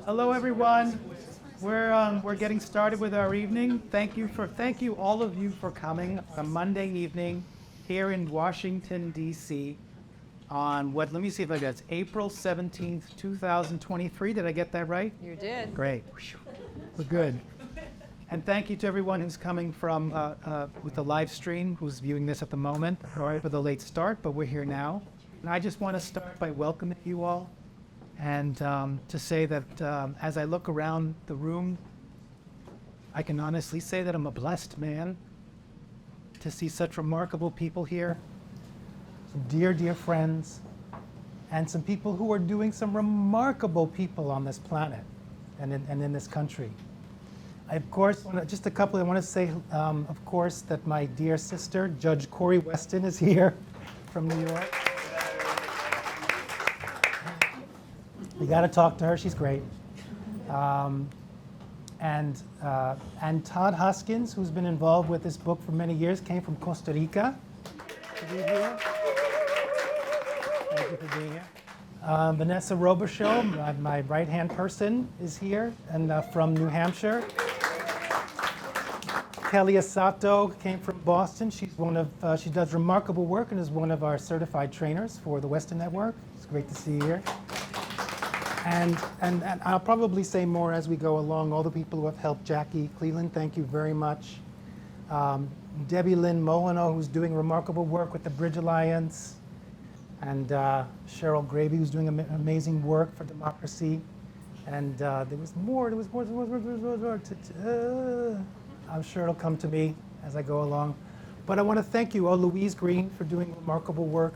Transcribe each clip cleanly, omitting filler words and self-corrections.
Hello, everyone. We're getting started with our evening. Thank you all of you for coming on a Monday evening here in Washington, D.C. on let me see if I got it. April 17th, 2023. Did I get that right? You did. Great. We're good. And thank you to everyone who's coming from with the live stream, who's viewing this at the moment. Sorry for the late start, but we're here now. And I just want to start by welcoming you all and to say that as I look around the room, I can honestly say that I'm a blessed man to see such remarkable people here, some dear, dear friends, and some people who are doing some remarkable people on this planet and in this country. I, of course, I want to say, of course, that my dear sister, Judge Corey Weston, is here from New York. You got to talk to her. She's great. And Todd Hoskins, who's been involved with this book for many years, came from Costa Rica to be here. Thank you for being here. Vanessa Robichaud, my right-hand person, is here, and from New Hampshire. Kelly Asato came from Boston. She's she does remarkable work and is one of our certified trainers for the Weston Network. It's great to see you here. And I'll probably say more as we go along. All the people who have helped Jackie Cleland, thank you very much. Debbie Lynn Mohano, who's doing remarkable work with the Bridge Alliance. And Cheryl Gravy, who's doing amazing work for democracy. And there was more. I'm sure it'll come to me as I go along. But I want to thank you, Louise Green, for doing remarkable work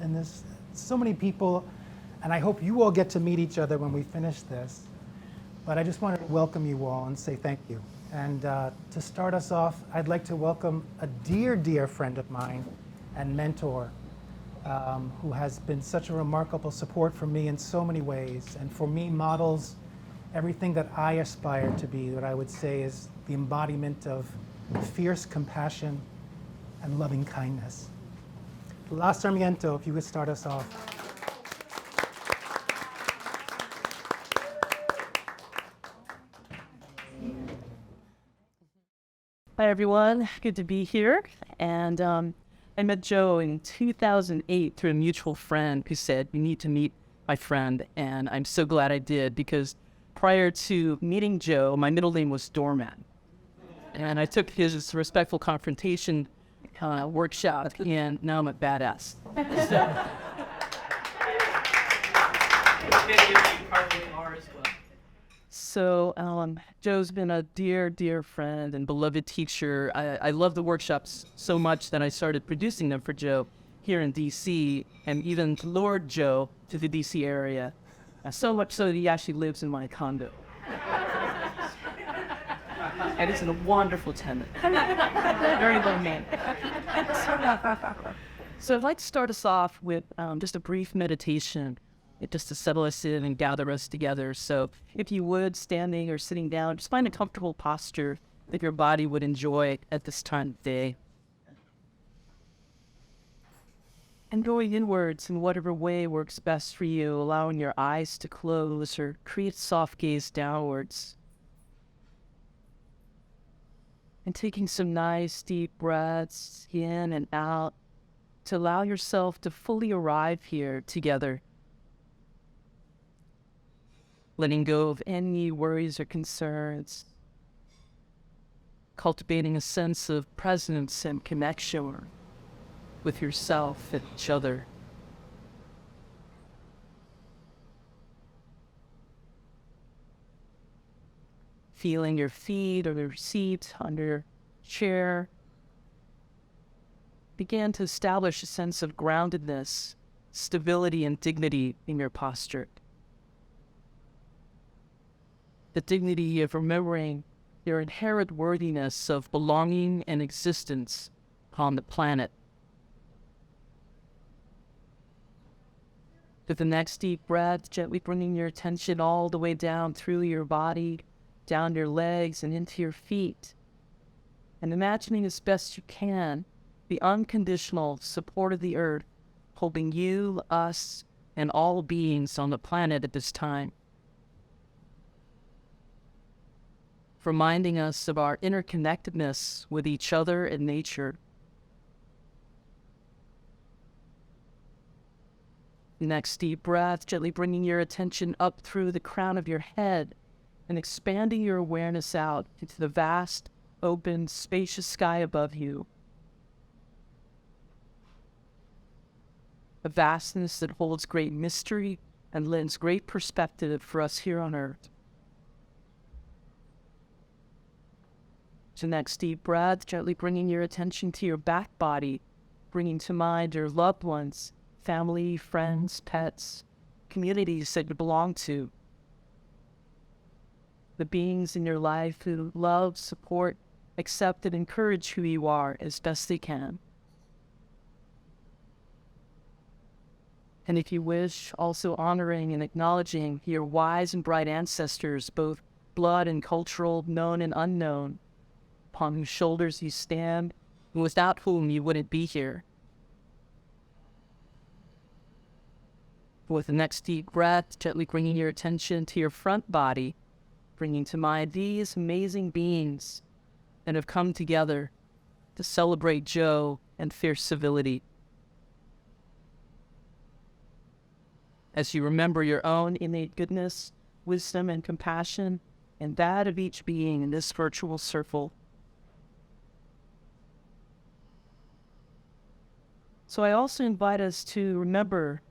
in this. So many people. And I hope you all get to meet each other when we finish this. But I just wanted to welcome you all and say thank you. And to start us off, I'd like to welcome a dear, dear friend of mine and mentor who has been such a remarkable support for me in so many ways. And for me, models everything that I aspire to be, what I would say is the embodiment of fierce compassion and loving kindness. La Sarmiento, if you would start us off. Hi, everyone. Good to be here. And I met Joe in 2008 through a mutual friend who said, you need to meet my friend. And I'm so glad I did, because prior to meeting Joe, my middle name was Doormat. And I took his respectful confrontation workshop, and now I'm a badass. So Joe's been a dear, dear friend and beloved teacher. I love the workshops so much that I started producing them for Joe here in D.C. and even lured Joe to the D.C. area, so much so that he actually lives in my condo. And it's a wonderful tenant. Very low man. So I'd like to start us off with just a brief meditation, just to settle us in and gather us together. So if you would, standing or sitting down, just find a comfortable posture that your body would enjoy at this time of day. And going inwards in whatever way works best for you, allowing your eyes to close or create soft gaze downwards. And taking some nice deep breaths in and out to allow yourself to fully arrive here together. Letting go of any worries or concerns. Cultivating a sense of presence and connection with yourself and each other. Feeling your feet or your seat under your chair. Begin to establish a sense of groundedness, stability, and dignity in your posture. The dignity of remembering your inherent worthiness of belonging and existence upon the planet. With the next deep breath, gently bringing your attention all the way down through your body, down your legs and into your feet. And imagining as best you can the unconditional support of the earth, holding you, us, and all beings on the planet at this time. reminding us of our interconnectedness with each other and nature. Next deep breath, gently bringing your attention up through the crown of your head and expanding your awareness out into the vast, open, spacious sky above you. A vastness that holds great mystery and lends great perspective for us here on earth. So next deep breath, gently bringing your attention to your back body, bringing to mind your loved ones, family, friends, pets, communities that you belong to. The beings in your life who love, support, accept, and encourage who you are as best they can. And if you wish, also honoring and acknowledging your wise and bright ancestors, both blood and cultural, known and unknown, upon whose shoulders you stand, and without whom you wouldn't be here. With the next deep breath, gently bringing your attention to your front body, bringing to mind these amazing beings that have come together to celebrate Joe and fierce civility. As you remember your own innate goodness, wisdom, and compassion, and that of each being in this virtual circle. So I also invite us to remember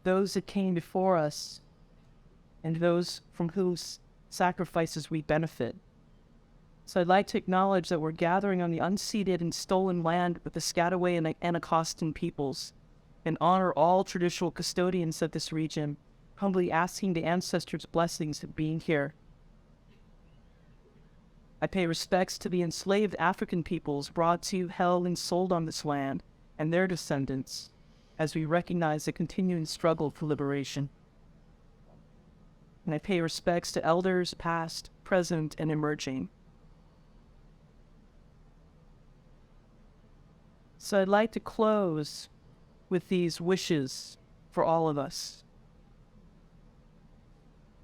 those that came before us and those from whose sacrifices we benefit. So I'd like to acknowledge that we're gathering on the unceded and stolen land with the Piscataway and Anacostan peoples, and honor all traditional custodians of this region, humbly asking the ancestors' blessings of being here. I pay respects to the enslaved African peoples brought to, held, and sold on this land, and their descendants, as we recognize the continuing struggle for liberation. And I pay respects to elders past, present, and emerging. So I'd like to close with these wishes for all of us.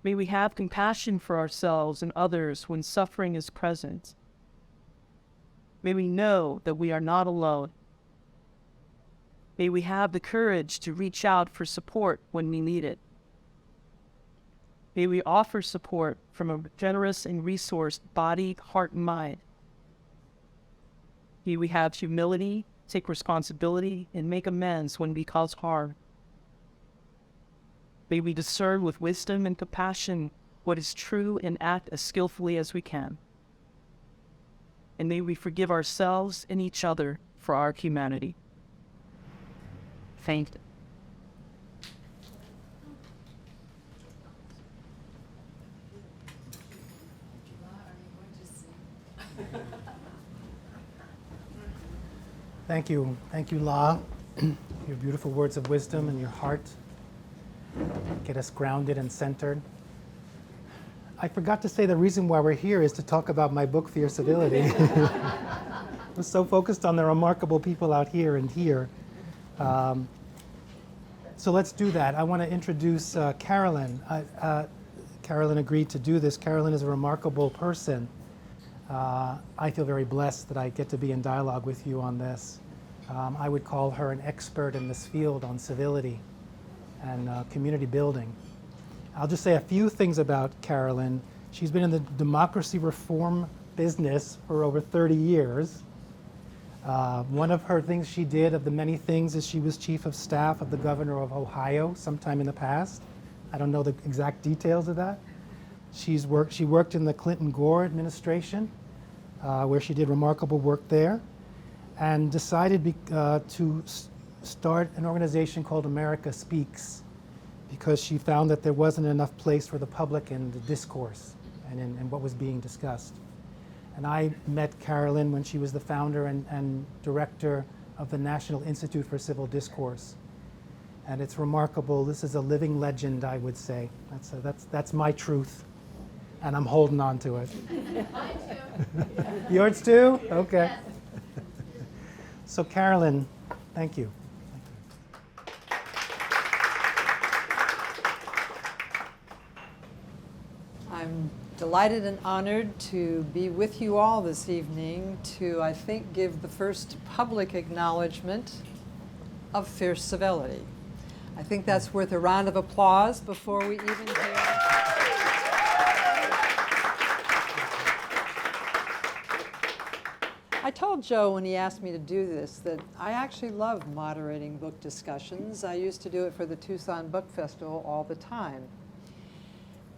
May we have compassion for ourselves and others when suffering is present. May we know that we are not alone. May we have the courage to reach out for support when we need it. May we offer support from a generous and resourced body, heart, and mind. May we have humility, take responsibility, and make amends when we cause harm. May we discern with wisdom and compassion what is true and act as skillfully as we can. And may we forgive ourselves and each other for our humanity. Thank you. Thank you. Thank you, La. Your beautiful words of wisdom and your heart get us grounded and centered. I forgot to say the reason why we're here is to talk about my book, Fierce Civility. I'm so focused on the remarkable people out here and here. So let's do that. I want to introduce Carolyn. Carolyn agreed to do this. Carolyn is a remarkable person. I feel very blessed that I get to be in dialogue with you on this. I would call her an expert in this field on civility and community building. I'll just say a few things about Carolyn. She's been in the democracy reform business for over 30 years. One of her things she did, of the many things, is she was chief of staff of the governor of Ohio sometime in the past. I don't know the exact details of that. She worked in the Clinton-Gore administration, where she did remarkable work there, and decided to start an organization called America Speaks, because she found that there wasn't enough place for the public in the discourse and in what was being discussed. And I met Carolyn when she was the founder and director of the National Institute for Civil Discourse. And it's remarkable. This is a living legend, I would say. That's my truth, and I'm holding on to it. Mine too. Yours too? Okay. So Carolyn, thank you. I'm Delighted and honored to be with you all this evening to, I think, give the first public acknowledgement of fierce civility. I think that's worth a round of applause before we even hear. I told Joe when he asked me to do this that I actually love moderating book discussions. I used to do it for the Tucson Book Festival all the time.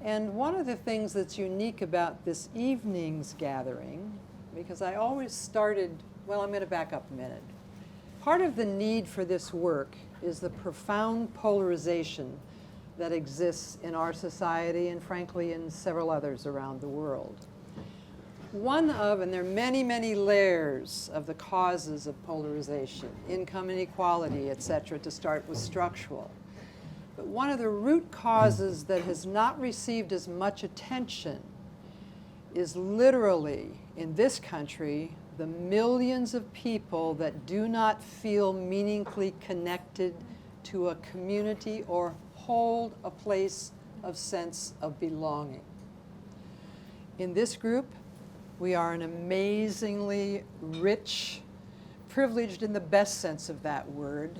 And one of the things that's unique about this evening's gathering, because I always started, well, I'm going to back up a minute. Part of the need for this work is the profound polarization that exists in our society and frankly in several others around the world. One of, and there are many, many layers of the causes of polarization, income inequality, et cetera, to start with structural. But one of the root causes that has not received as much attention is literally, in this country, the millions of people that do not feel meaningfully connected to a community or hold a place of sense of belonging. In this group, we are an amazingly rich, privileged in the best sense of that word.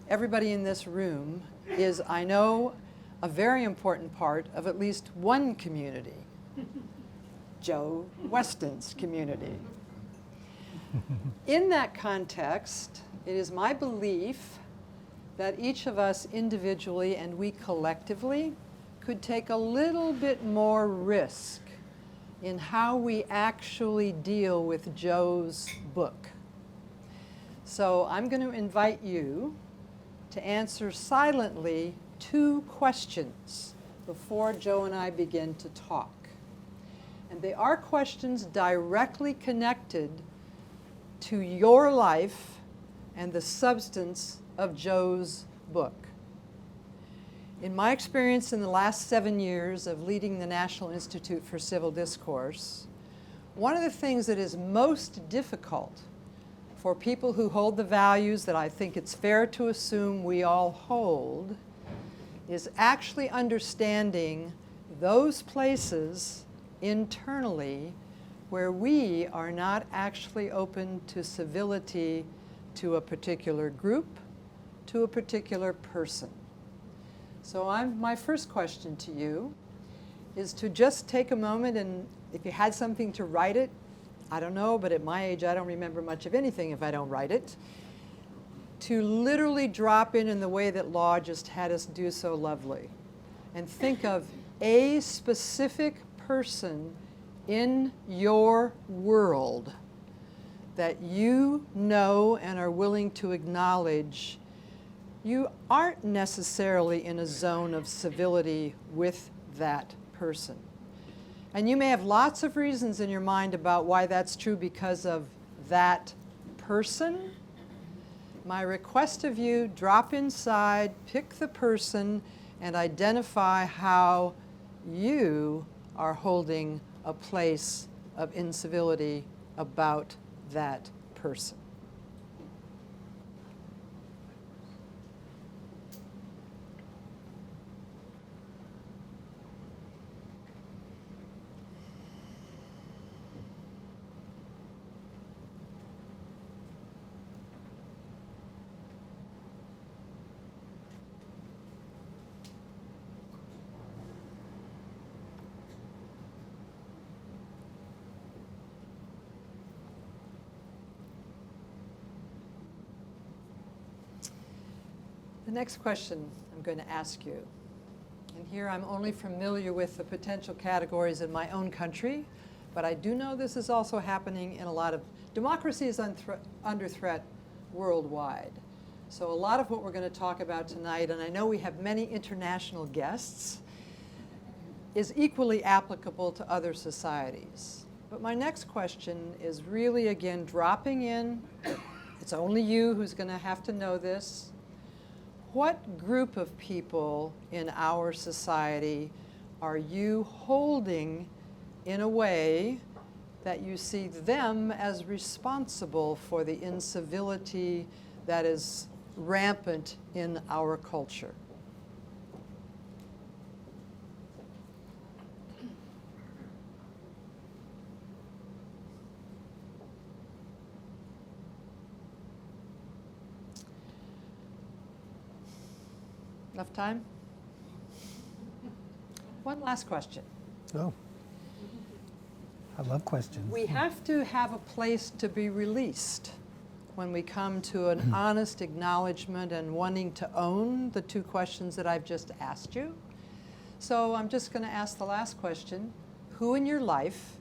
Everybody in this room is, I know, a very important part of at least one community, Joe Weston's community. In that context, it is my belief that each of us individually and we collectively could take a little bit more risk in how we actually deal with Joe's book. So I'm going to invite you to answer silently 2 questions before Joe and I begin to talk. And they are questions directly connected to your life and the substance of Joe's book. In my experience in the last 7 years of leading the National Institute for Civil Discourse, one of the things that is most difficult for people who hold the values that I think it's fair to assume we all hold is actually understanding those places internally where we are not actually open to civility to a particular group, to a particular person. So my first question to you is to just take a moment, and if you had something to write it, I don't know, but at my age I don't remember much of anything if I don't write it, to literally drop in the way that law just had us do so lovely, and think of a specific person in your world that you know and are willing to acknowledge you aren't necessarily in a zone of civility with that person. And you may have lots of reasons in your mind about why that's true because of that person. My request of you, drop inside, pick the person, and identify how you are holding a place of incivility about that person. The next question I'm going to ask you, and here I'm only familiar with the potential categories in my own country, but I do know this is also happening in a lot of, democracy is under threat worldwide. So a lot of what we're going to talk about tonight, and I know we have many international guests, is equally applicable to other societies. But my next question is really, again, dropping in. It's only you who's going to have to know this. What group of people in our society are you holding in a way that you see them as responsible for the incivility that is rampant in our culture? Enough time? One last question. Oh. I love questions. We have to have a place to be released when we come to an honest acknowledgement and wanting to own the two questions that I've just asked you. So I'm just going to ask the last question. Who in your life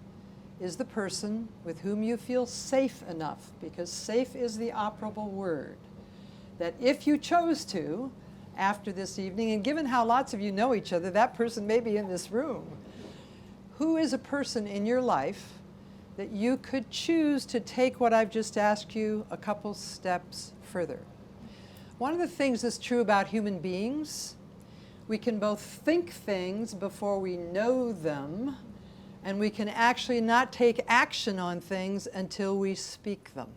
is the person with whom you feel safe enough, because safe is the operable word, that if you chose to, after this evening, and given how lots of you know each other, that person may be in this room. Who is a person in your life that you could choose to take what I've just asked you a couple steps further? One of the things that's true about human beings, we can both think things before we know them, and we can actually not take action on things until we speak them.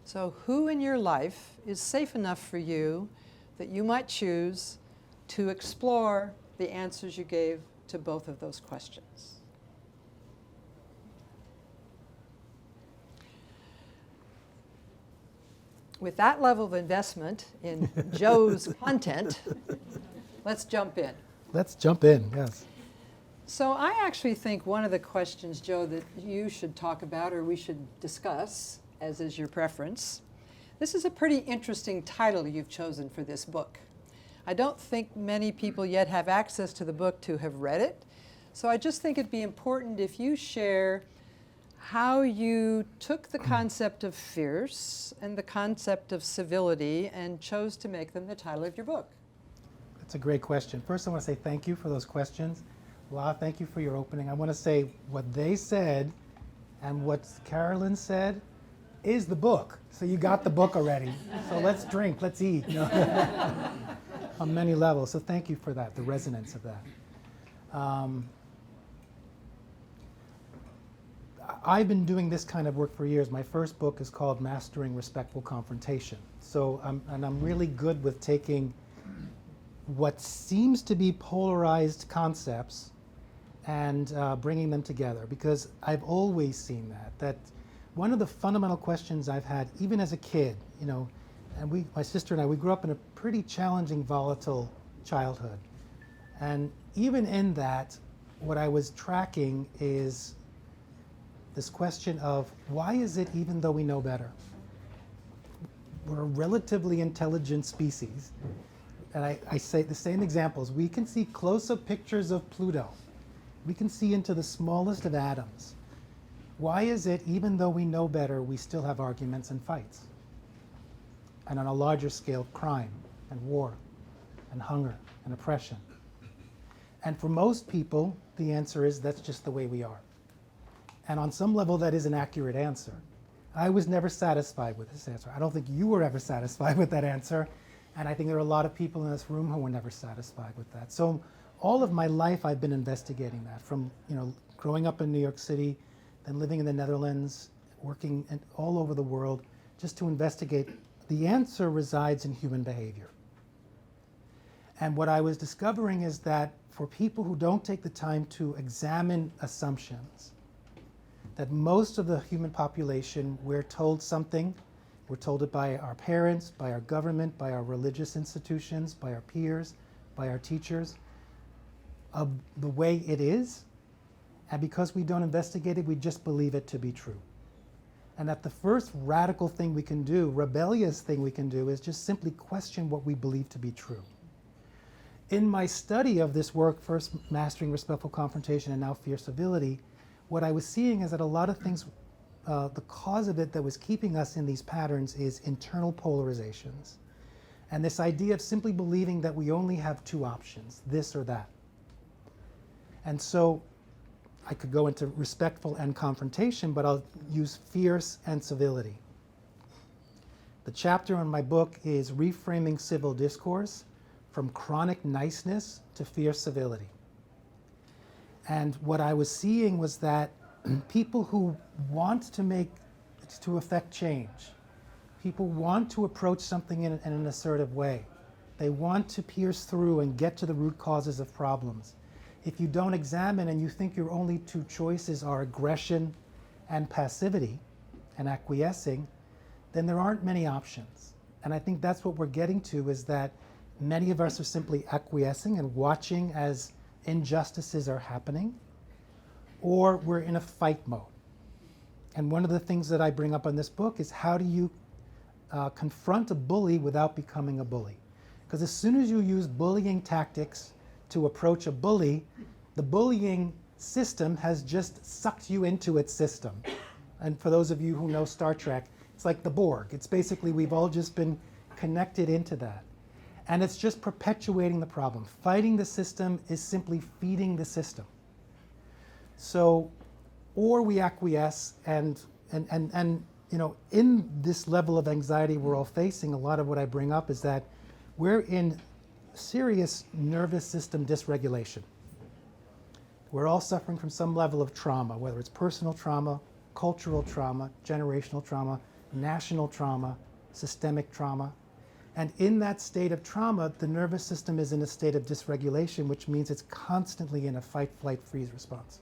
So who in your life is safe enough for you that you might choose to explore the answers you gave to both of those questions? With that level of investment in Joe's content, let's jump in. Let's jump in, yes. So I actually think one of the questions, Joe, that you should talk about or we should discuss, as is your preference, this is a pretty interesting title you've chosen for this book. I don't think many people yet have access to the book to have read it. So I just think it'd be important if you share how you took the concept of fierce and the concept of civility and chose to make them the title of your book. That's a great question. First, I want to say thank you for those questions. La, thank you for your opening. I want to say what they said and what Carolyn said is the book. So you got the book already. So let's drink, let's eat. You know? On many levels. So thank you for that, the resonance of that. I've been doing this kind of work for years. My first book is called Mastering Respectful Confrontation. So I'm really good with taking what seems to be polarized concepts and bringing them together, because I've always seen that one of the fundamental questions I've had, even as a kid, you know, and my sister and I, we grew up in a pretty challenging, volatile childhood. And even in that, what I was tracking is this question of why is it, even though we know better, we're a relatively intelligent species, and I say the same examples. We can see close-up pictures of Pluto. We can see into the smallest of atoms. Why is it, even though we know better, we still have arguments and fights? And on a larger scale, crime and war and hunger and oppression. And for most people, the answer is that's just the way we are. And on some level, that is an accurate answer. I was never satisfied with this answer. I don't think you were ever satisfied with that answer. And I think there are a lot of people in this room who were never satisfied with that. So all of my life, I've been investigating that, from growing up in New York City, then living in the Netherlands, working all over the world, just to investigate. The answer resides in human behavior. And what I was discovering is that for people who don't take the time to examine assumptions, that most of the human population, we're told something. We're told it by our parents, by our government, by our religious institutions, by our peers, by our teachers, of the way it is. And because we don't investigate it, we just believe it to be true. And that the first radical thing we can do, rebellious thing we can do, is just simply question what we believe to be true. In my study of this work, first Mastering Respectful Confrontation and now Fierce Civility, what I was seeing is that a lot of things, the cause of it that was keeping us in these patterns is internal polarizations. And this idea of simply believing that we only have two options, this or that. And so I could go into respectful and confrontation, but I'll use fierce and civility. The chapter in my book is Reframing Civil Discourse from Chronic Niceness to Fierce Civility. And what I was seeing was that people who want to affect change, people want to approach something in an assertive way. They want to pierce through and get to the root causes of problems. If you don't examine and you think your only two choices are aggression and passivity and acquiescing, then there aren't many options. And I think that's what we're getting to, is that Many of us are simply acquiescing and watching as injustices are happening, or we're in a fight mode. And one of the things that I bring up in this book is how do you confront a bully without becoming a bully? Because as soon as you use bullying tactics to approach a bully, the bullying system has just sucked you into its system. And for those of you who know Star Trek, it's like the Borg. It's basically we've all just been connected into that. And it's just perpetuating the problem. Fighting the system is simply feeding the system. So, or we acquiesce and you know, in this level of anxiety we're all facing, a lot of what I bring up is that we're in serious nervous system dysregulation. We're all suffering from some level of trauma, whether it's personal trauma, cultural trauma, generational trauma, national trauma, systemic trauma. And in that state of trauma, the nervous system is in a state of dysregulation, which means it's constantly in a fight, flight, freeze response.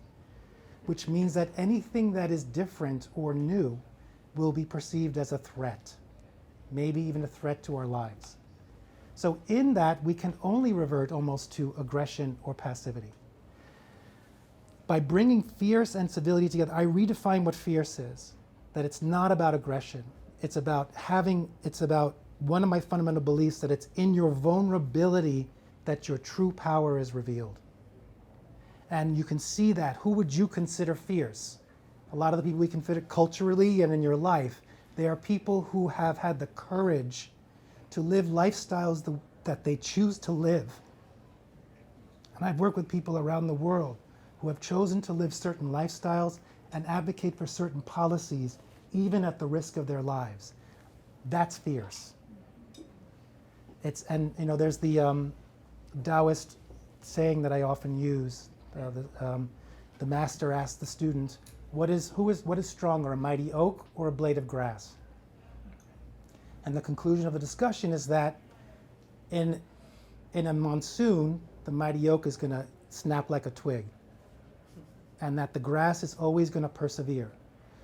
Which means that anything that is different or new will be perceived as a threat, maybe even a threat to our lives. So in that, we can only revert almost to aggression or passivity. By bringing fierce and civility together, I redefine what fierce is, that it's not about aggression. It's about one of my fundamental beliefs that it's in your vulnerability that your true power is revealed. And you can see that. Who would you consider fierce? A lot of the people we consider culturally and in your life, they are people who have had the courage to live lifestyles that they choose to live. And I've worked with people around the world who have chosen to live certain lifestyles and advocate for certain policies, even at the risk of their lives. That's fierce. And you know, there's the Taoist saying that I often use. The master asked the student, what is stronger, a mighty oak or a blade of grass? And the conclusion of the discussion is that in a monsoon, the mighty oak is going to snap like a twig, and that the grass is always going to persevere.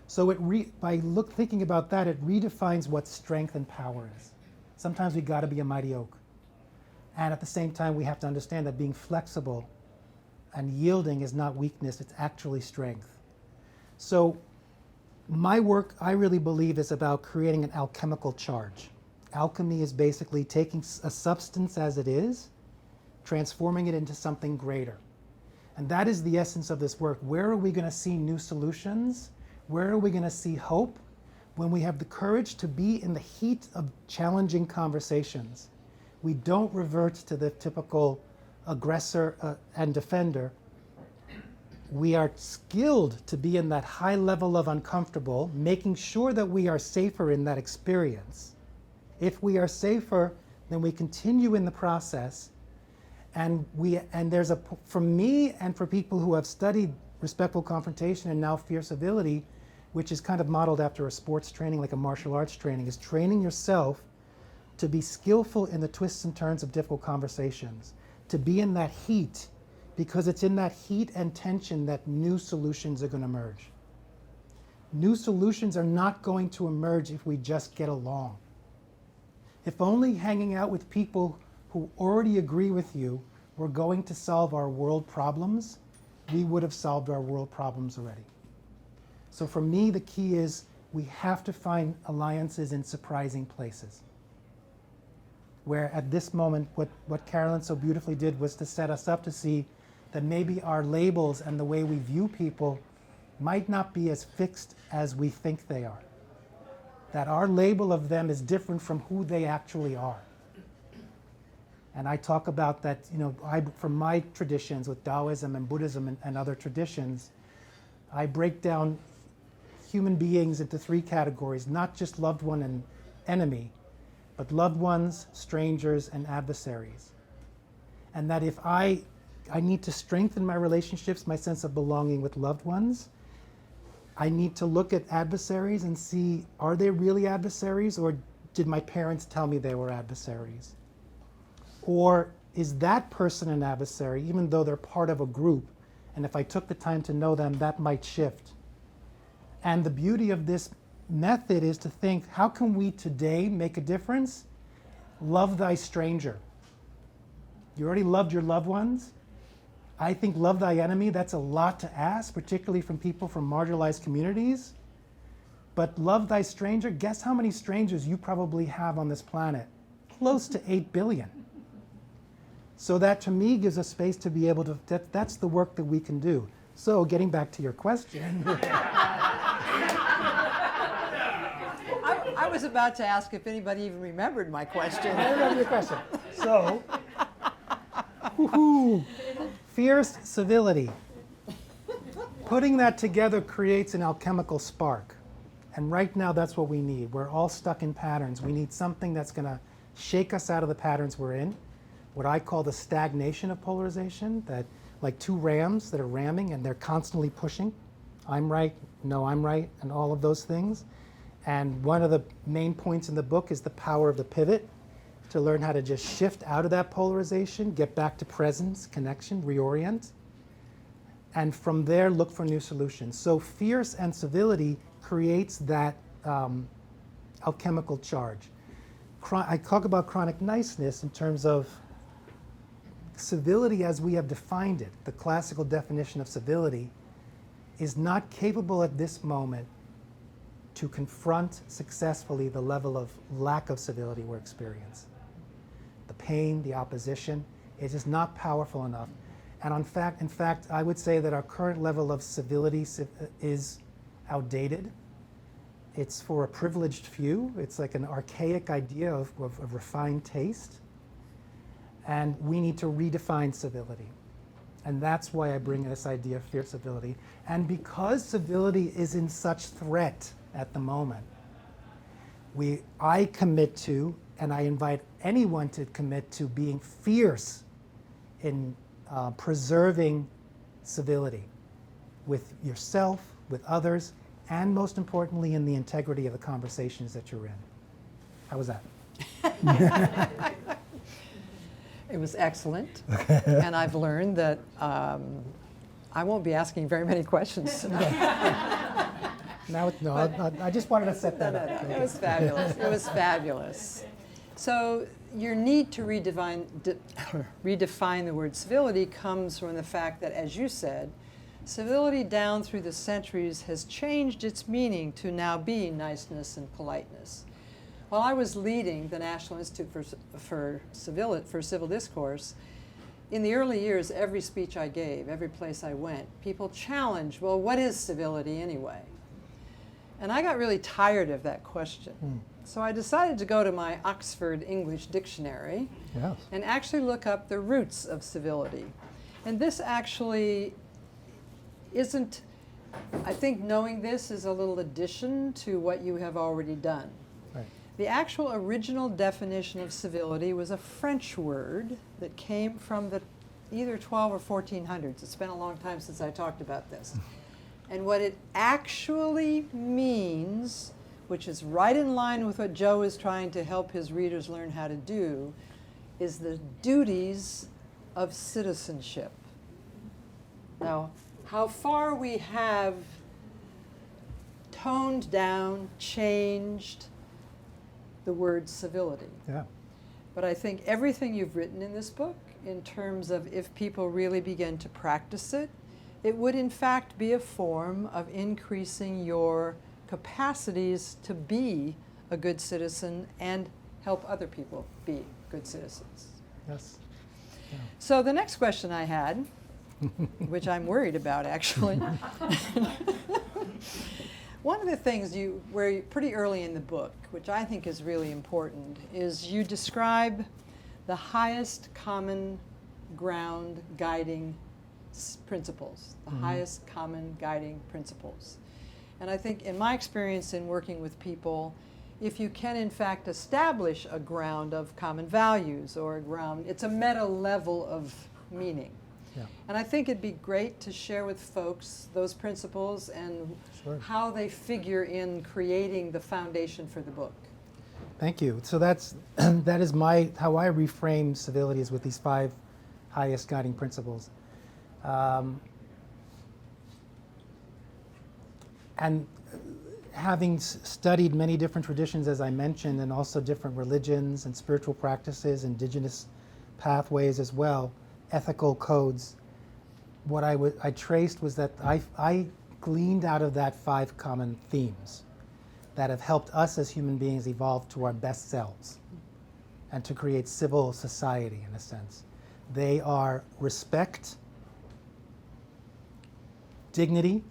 So thinking about that, it redefines what strength and power is. Sometimes we got to be a mighty oak, and at the same time, we have to understand that being flexible and yielding is not weakness, it's actually strength. So my work, I really believe, is about creating an alchemical charge. Alchemy is basically taking a substance as it is, transforming it into something greater. And that is the essence of this work. Where are we going to see new solutions? Where are we going to see hope? When we have the courage to be in the heat of challenging conversations. We don't revert to the typical aggressor and defender. We are skilled to be in that high level of uncomfortable, making sure that we are safer in that experience. If we are safer, then we continue in the process. And there's for me and for people who have studied respectful confrontation and now fierce civility, which is kind of modeled after a sports training, like a martial arts training, is training yourself to be skillful in the twists and turns of difficult conversations, to be in that heat, because it's in that heat and tension that new solutions are going to emerge. New solutions are not going to emerge if we just get along. If only hanging out with people who already agree with you were going to solve our world problems, we would have solved our world problems already. So for me, the key is we have to find alliances in surprising places. Where at this moment, what Carolyn so beautifully did was to set us up to see that maybe our labels and the way we view people might not be as fixed as we think they are. That our label of them is different from who they actually are. And I talk about that, you know, from my traditions with Taoism and Buddhism and other traditions, I break down human beings into three categories, not just loved one and enemy, but loved ones, strangers, and adversaries. And that if I need to strengthen my relationships, my sense of belonging with loved ones, I need to look at adversaries and see, are they really adversaries, or did my parents tell me they were adversaries? Or is that person an adversary, even though they're part of a group, and if I took the time to know them, that might shift. And the beauty of this method is to think, how can we today make a difference? Love thy stranger. You already loved your loved ones. I think love thy enemy, that's a lot to ask, particularly from people from marginalized communities. But love thy stranger, guess how many strangers you probably have on this planet? Close to 8 billion. So that to me gives us space to be able to, that's the work that we can do. So getting back to your question. I was about to ask if anybody even remembered my question. I remember your question. So, woohoo, fierce civility. Putting that together creates an alchemical spark. And right now that's what we need. We're all stuck in patterns. We need something that's going to shake us out of the patterns we're in. What I call the stagnation of polarization, that like two rams that are ramming and they're constantly pushing. I'm right, no, I'm right, and all of those things. And one of the main points in the book is the power of the pivot, to learn how to just shift out of that polarization, get back to presence, connection, reorient, and from there look for new solutions. So fierce and civility creates that alchemical charge. I talk about chronic niceness in terms of civility as we have defined it. The classical definition of civility is not capable at this moment to confront successfully the level of lack of civility we're experiencing. The pain, the opposition, it is not powerful enough. And in fact, I would say that our current level of civility is outdated. It's for a privileged few. It's like an archaic idea of refined taste. And we need to redefine civility. And that's why I bring this idea of fierce civility. And because civility is in such threat at the moment, I commit to, and I invite anyone to commit to being fierce in preserving civility with yourself, with others, and most importantly, in the integrity of the conversations that you're in. How was that? It was excellent, and I've learned that I won't be asking very many questions. I just wanted to set that up. No. It was fabulous. It was fabulous. So your need to redefine the word civility comes from the fact that, as you said, civility down through the centuries has changed its meaning to now be niceness and politeness. While I was leading the National Institute for Civil Discourse, in the early years, every speech I gave, every place I went, people challenged, well, what is civility anyway? And I got really tired of that question. So I decided to go to my Oxford English Dictionary and actually look up the roots of civility. And this actually isn't, I think knowing this is a little addition to what you have already done. Right. The actual original definition of civility was a French word that came from the either 12 or 1400s. It's been a long time since I talked about this. And what it actually means, which is right in line with what Joe is trying to help his readers learn how to do, is the duties of citizenship. Now, how far we have toned down, changed the word civility. Yeah. But I think everything you've written in this book, in terms of if people really begin to practice it, it would in fact be a form of increasing your capacities to be a good citizen and help other people be good citizens. Yes. Yeah. So the next question I had, which I'm worried about actually, one of the things where pretty early in the book, which I think is really important, is you describe the highest common ground guiding principles, the highest common guiding principles. And I think in my experience in working with people, if you can in fact establish a ground of common values or a ground, it's a meta level of meaning. Yeah. And I think it'd be great to share with folks those principles and how they figure in creating the foundation for the book. Thank you. So that is how I reframe civility, is with these 5 highest guiding principles. And having studied many different traditions, as I mentioned, and also different religions and spiritual practices, indigenous pathways as well, ethical codes. What I traced was that I gleaned out of that 5 common themes that have helped us as human beings evolve to our best selves and to create civil society in a sense. They are respect, dignity,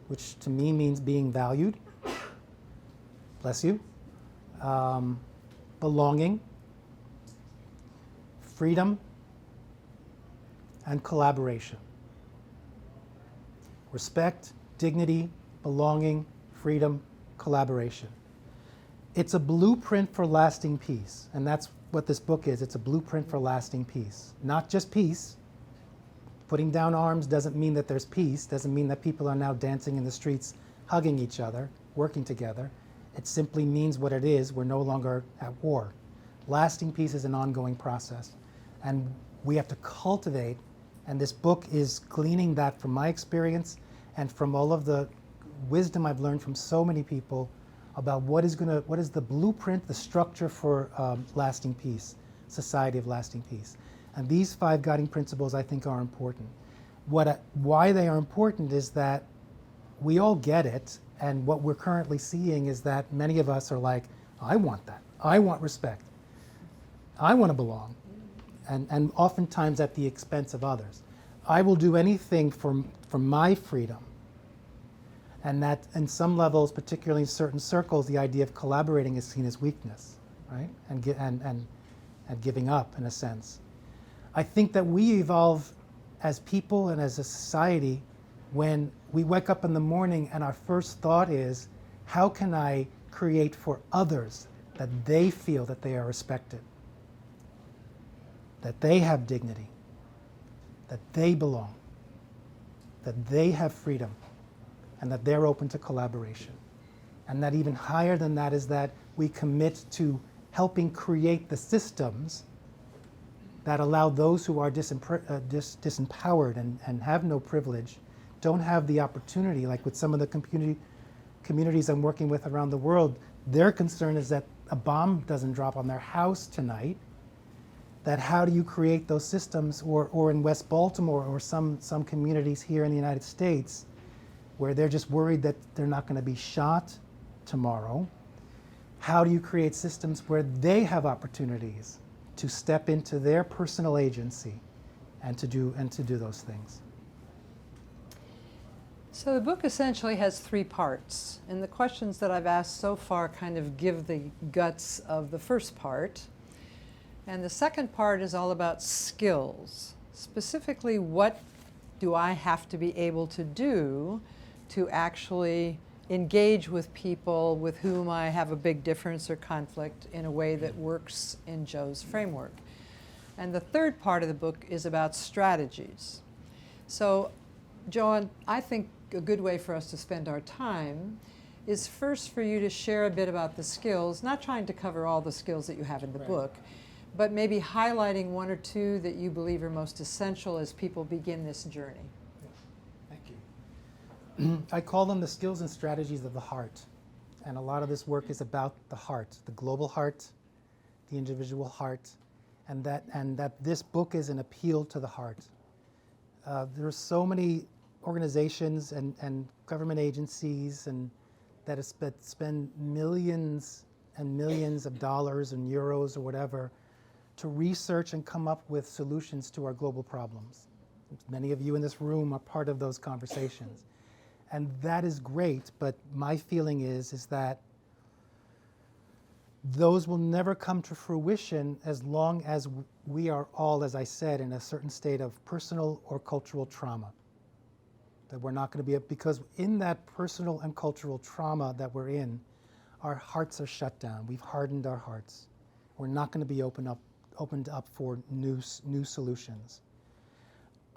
which to me means being valued, bless you, belonging, freedom, and collaboration. Respect, dignity, belonging, freedom, collaboration. It's a blueprint for lasting peace, and that's what this book is. It's a blueprint for lasting peace. Not just peace. Putting down arms doesn't mean that there's peace, doesn't mean that people are now dancing in the streets, hugging each other, working together. It simply means what it is. We're no longer at war. Lasting peace is an ongoing process, and we have to cultivate, and this book is gleaning that from my experience and from all of the wisdom I've learned from so many people about what is the blueprint, the structure for lasting peace, society of lasting peace. And these 5 guiding principles I think are important. Why they are important is that we all get it, and what we're currently seeing is that many of us are like, I want that. I want respect. I want to belong. And oftentimes at the expense of others. I will do anything for my freedom. And that in some levels, particularly in certain circles, the idea of collaborating is seen as weakness, right? And giving up in a sense. I think that we evolve as people and as a society when we wake up in the morning and our first thought is, how can I create for others that they feel that they are respected, that they have dignity, that they belong, that they have freedom, and that they're open to collaboration. And that even higher than that is that we commit to helping create the systems that allow those who are disempowered and have no privilege, don't have the opportunity, like with some of the communities I'm working with around the world, their concern is that a bomb doesn't drop on their house tonight, that how do you create those systems, or in West Baltimore or some communities here in the United States, where they're just worried that they're not going to be shot tomorrow. How do you create systems where they have opportunities to step into their personal agency and to do those things? So the book essentially has 3 parts, and the questions that I've asked so far kind of give the guts of the first part. And the second part is all about skills. Specifically, what do I have to be able to do to actually engage with people with whom I have a big difference or conflict in a way that works in Joe's framework. And the third part of the book is about strategies. So, Joe, I think a good way for us to spend our time is first for you to share a bit about the skills, not trying to cover all the skills that you have in the book, but maybe highlighting 1 or 2 that you believe are most essential as people begin this journey. Thank you. I call them the skills and strategies of the heart. And a lot of this work is about the heart, the global heart, the individual heart, and that this book is an appeal to the heart. There are so many organizations and government agencies that spend millions and millions of dollars and euros or whatever to research and come up with solutions to our global problems. Many of you in this room are part of those conversations. And that is great, but my feeling is that those will never come to fruition as long as we are all, as I said, in a certain state of personal or cultural trauma. That we're not going to be, because in that personal and cultural trauma that we're in, our hearts are shut down. We've hardened our hearts. We're not going to be opened up for new solutions.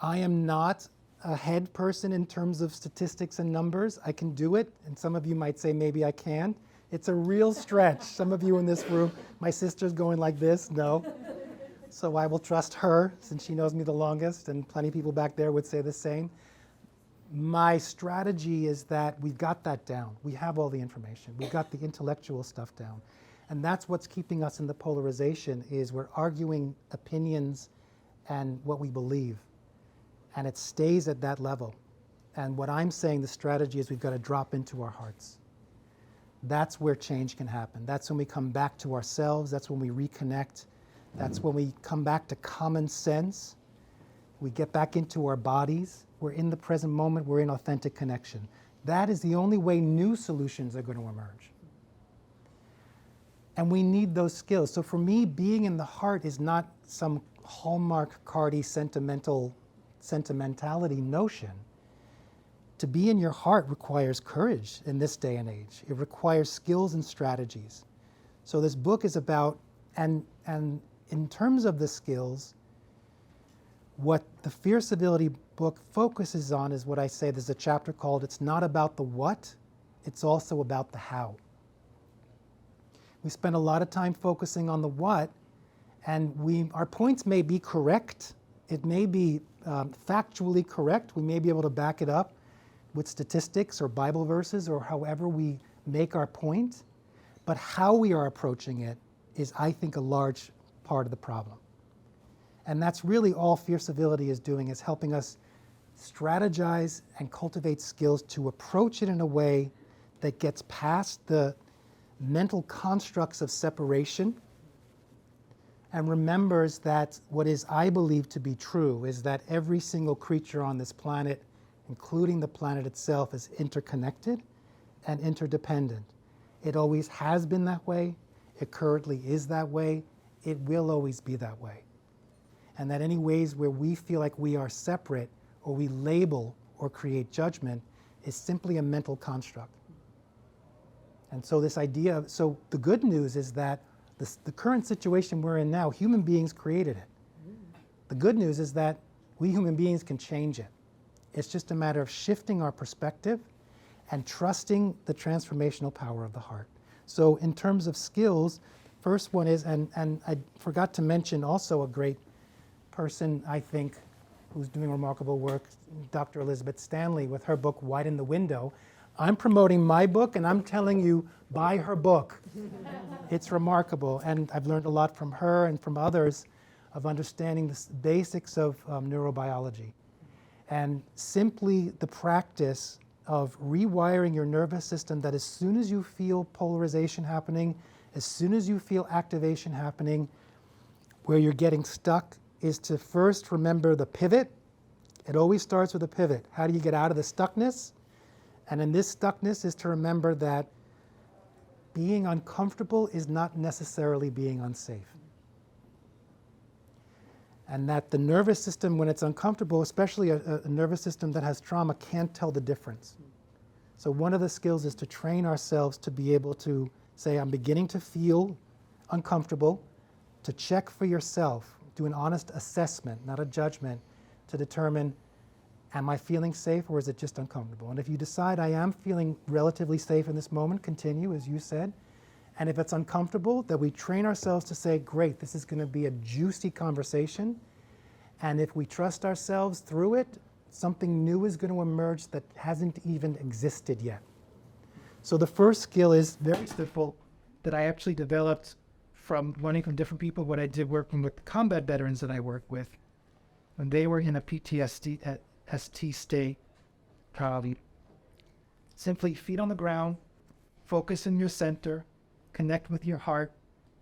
I am not a head person in terms of statistics and numbers. I can do it, and some of you might say maybe I can. It's a real stretch. Some of you in this room, my sister's going like this, no. So I will trust her since she knows me the longest, and plenty of people back there would say the same. My strategy is that we've got that down. We have all the information. We've got the intellectual stuff down. And that's what's keeping us in the polarization, is we're arguing opinions and what we believe. And it stays at that level. And what I'm saying, the strategy is we've got to drop into our hearts. That's where change can happen. That's when we come back to ourselves. That's when we reconnect. That's when we come back to common sense. We get back into our bodies. We're in the present moment. We're in authentic connection. That is the only way new solutions are going to emerge. And we need those skills. So for me, being in the heart is not some Hallmark cardy sentimentality notion. To be in your heart requires courage in this day and age. It requires skills and strategies. So this book is about, and in terms of the skills, what the Fierce Civility book focuses on is what I say, there's a chapter called It's Not About the What, It's Also About the How. We spend a lot of time focusing on the what, and our points may be correct. It may be factually correct. We may be able to back it up with statistics or Bible verses or however we make our point. But how we are approaching it is, I think, a large part of the problem. And that's really all Fierce Civility is doing, is helping us strategize and cultivate skills to approach it in a way that gets past the mental constructs of separation and remembers that what is, I believe, to be true is that every single creature on this planet, including the planet itself, is interconnected and interdependent. It always has been that way. It currently is that way. It will always be that way. And that any ways where we feel like we are separate or we label or create judgment is simply a mental construct. And so this idea, so the good news is that the current situation we're in now, human beings created it. The good news is that we human beings can change it. It's just a matter of shifting our perspective and trusting the transformational power of the heart. So in terms of skills, first one is, and I forgot to mention also a great person, I think, who's doing remarkable work, Dr. Elizabeth Stanley, with her book, Widen the Window. I'm promoting my book, and I'm telling you, buy her book. It's remarkable, and I've learned a lot from her and from others of understanding the basics of neurobiology. And simply the practice of rewiring your nervous system, that as soon as you feel polarization happening, as soon as you feel activation happening, where you're getting stuck, is to first remember the pivot. It always starts with a pivot. How do you get out of the stuckness? And in this stuckness is to remember that being uncomfortable is not necessarily being unsafe. And that the nervous system, when it's uncomfortable, especially a nervous system that has trauma, can't tell the difference. So one of the skills is to train ourselves to be able to say, I'm beginning to feel uncomfortable, to check for yourself, do an honest assessment, not a judgment, to determine, am I feeling safe or is it just uncomfortable? And if you decide I am feeling relatively safe in this moment, continue, as you said. And if it's uncomfortable, that we train ourselves to say, great, this is going to be a juicy conversation. And if we trust ourselves through it, something new is going to emerge that hasn't even existed yet. So the first skill is very simple, that I actually developed from learning from different people, what I did working with combat veterans that I work with, when they were in a PTSD ST state. Simply feet on the ground, focus in your center, connect with your heart,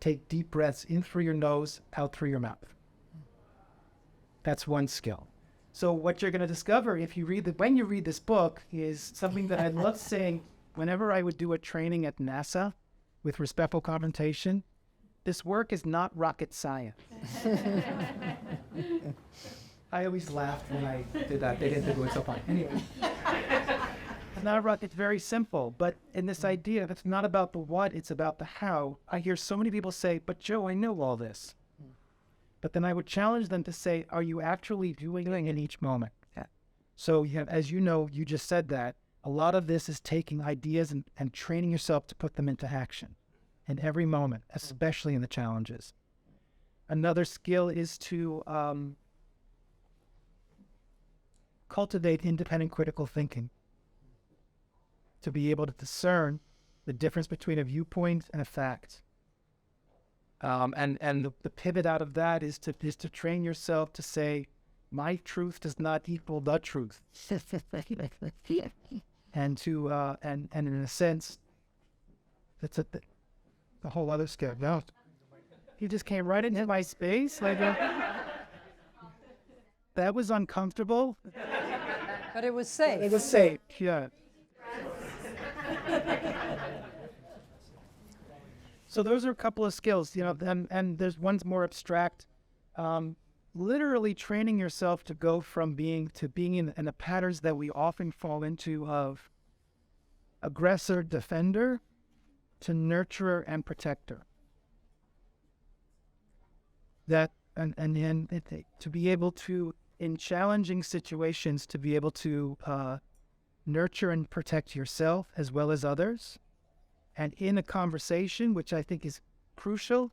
take deep breaths in through your nose, out through your mouth. That's one skill. So what you're going to discover if you read when you read this book is something that I love saying whenever I would do a training at NASA with respectful confrontation. This work is not rocket science. I always laughed when I did that. They didn't think it was so funny. Anyway. It's not rocket, it's very simple. But in this idea, it's not about the what, it's about the how. I hear so many people say, but Joe, I know all this. But then I would challenge them to say, are you actually doing it in each moment? Yeah. So you have, as you know, you just said that, a lot of this is taking ideas and training yourself to put them into action in every moment, especially in the challenges. Another skill is to cultivate independent critical thinking, to be able to discern the difference between a viewpoint and a fact. And the pivot out of that is to train yourself to say, my truth does not equal the truth. And to and in a sense, that's the whole other skill. No, he just came right into my space like that was uncomfortable. But it was safe. It was safe. Yeah. So those are a couple of skills, and there's one's more abstract. Literally training yourself to go from being in the patterns that we often fall into of aggressor, defender, to nurturer and protector. That and then to be able to, in challenging situations, to be able to nurture and protect yourself as well as others. And in a conversation, which I think is crucial,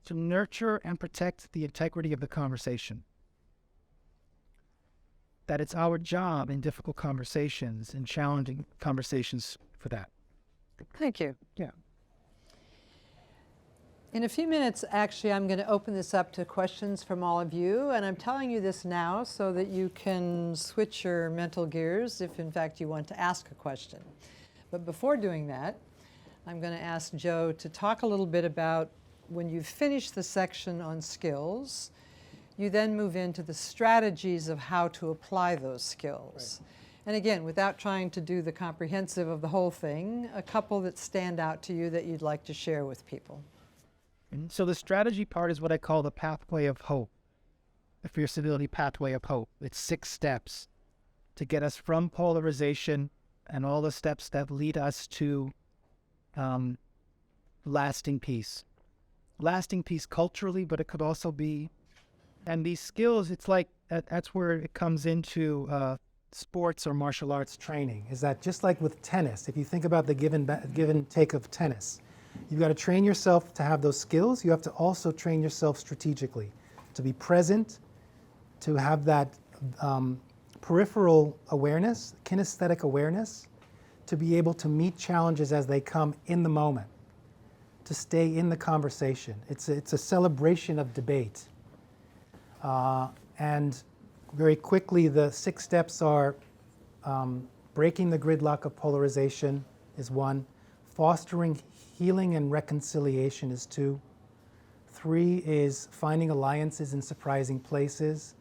to nurture and protect the integrity of the conversation. That it's our job in difficult conversations and challenging conversations for that. Thank you. Yeah. In a few minutes, actually, I'm going to open this up to questions from all of you, and I'm telling you this now so that you can switch your mental gears if, in fact, you want to ask a question. But before doing that, I'm going to ask Joe to talk a little bit about when you've finished the section on skills, you then move into the strategies of how to apply those skills. Right. And again, without trying to do the comprehensive of the whole thing, a couple that stand out to you that you'd like to share with people. So the strategy part is what I call the pathway of hope, the Fierce Civility pathway of hope. It's 6 steps to get us from polarization and all the steps that lead us to lasting peace. Lasting peace culturally, but it could also be, and these skills, it's like, that's where it comes into sports or martial arts training, is that just like with tennis, if you think about the give and take of tennis, you've got to train yourself to have those skills. You have to also train yourself strategically, to be present, to have that peripheral awareness, kinesthetic awareness, to be able to meet challenges as they come in the moment, to stay in the conversation. It's a celebration of debate. And very quickly, the 6 steps are breaking the gridlock of polarization is 1, fostering healing and reconciliation is 2, 3 is finding alliances in surprising places,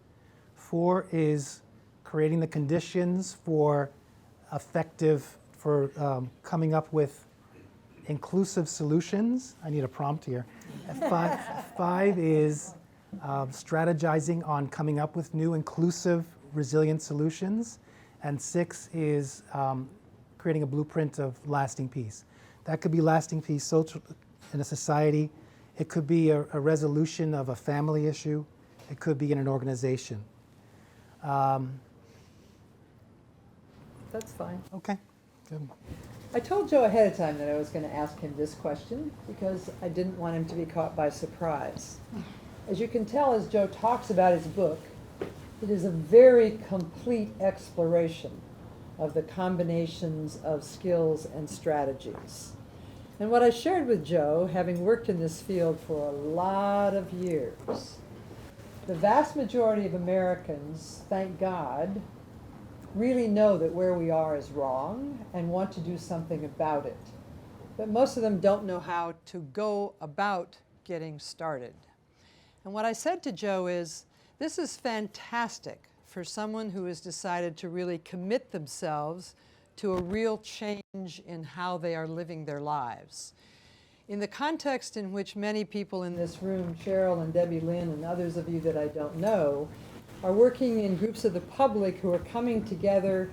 4 is creating the conditions for coming up with inclusive solutions. I need a prompt here. 5 is strategizing on coming up with new inclusive, resilient solutions. And 6 is creating a blueprint of lasting peace. That could be lasting peace social in a society. It could be a resolution of a family issue. It could be in an organization. That's fine. Okay, good. I told Joe ahead of time that I was going to ask him this question because I didn't want him to be caught by surprise. As you can tell, as Joe talks about his book, it is a very complete exploration of the combinations of skills and strategies. And what I shared with Joe, having worked in this field for a lot of years, the vast majority of Americans, thank God, really know that where we are is wrong and want to do something about it. But most of them don't know how to go about getting started. And what I said to Joe is, this is fantastic for someone who has decided to really commit themselves to a real change in how they are living their lives. In the context in which many people in this room, Cheryl and Debbie Lynn and others of you that I don't know, are working in groups of the public who are coming together,